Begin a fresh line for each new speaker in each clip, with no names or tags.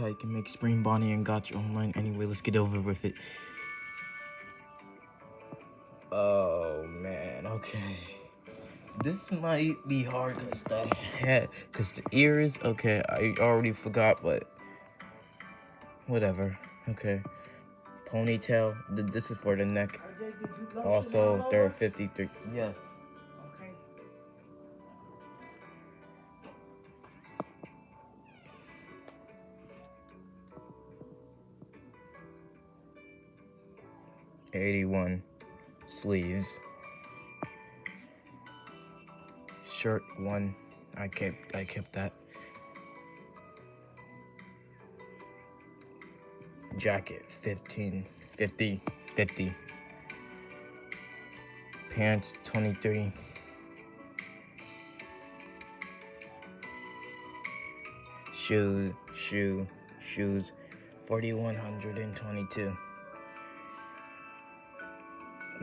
I can make springBonnie and gacha online. Anyway, let's get over with it. Oh man, okay. This might be hard because the ears, okay, I already forgot, but whatever. Okay. Ponytail, this is for the neck. Also, there are 53. Yes.
Okay.
81 sleeves. Shirt 1. I kept that. Jacket 50. Pants 23. Shoes 4,122.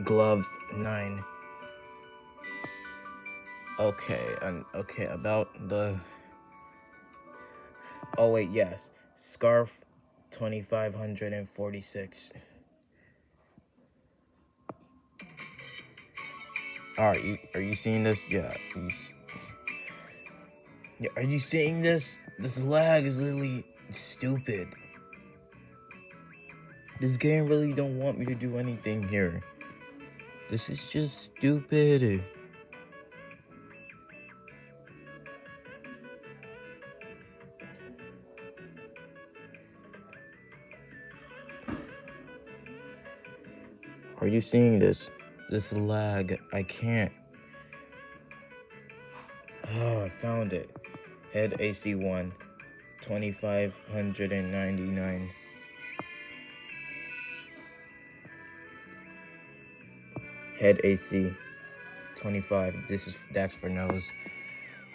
Gloves 9. Okay, about the, oh wait, yes, scarf 2,546. Alright, are you seeing this? Yeah, are you seeing this? This lag is literally stupid. This game really don't want me to do anything here. This is just stupid. Are you seeing this? This lag, I can't. Oh, I found it. Head AC1, 2,599. Head AC, 25. That's for nose.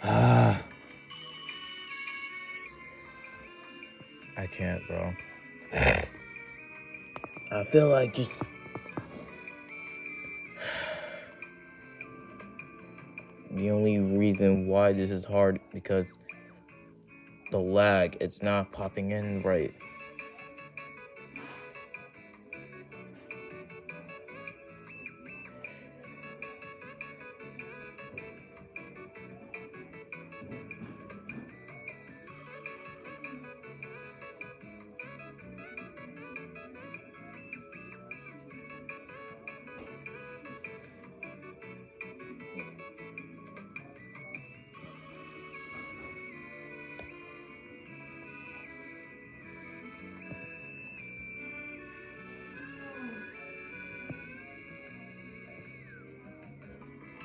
I can't, bro. I feel like just... The only reason why this is hard because the lag, it's not popping in right.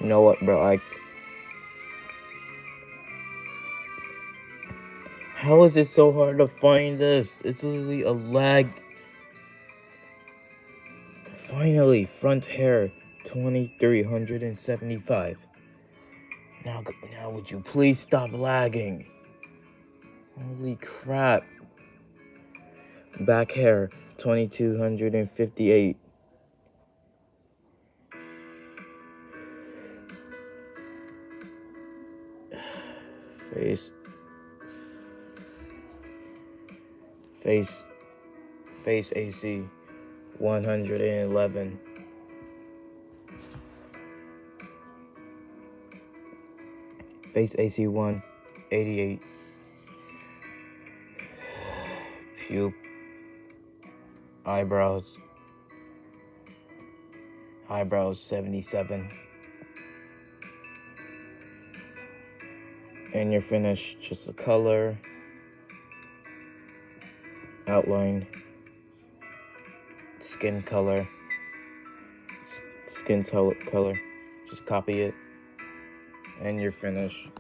You know what, bro? How is it so hard to find this? It's literally a lag. Finally, front hair, 2,375. Now, would you please stop lagging? Holy crap. Back hair, 2,258. Face AC, 111. Face AC 188. Pube. Eyebrows 77. And your finish, just the color, outline, skin color, just copy it, and your finish.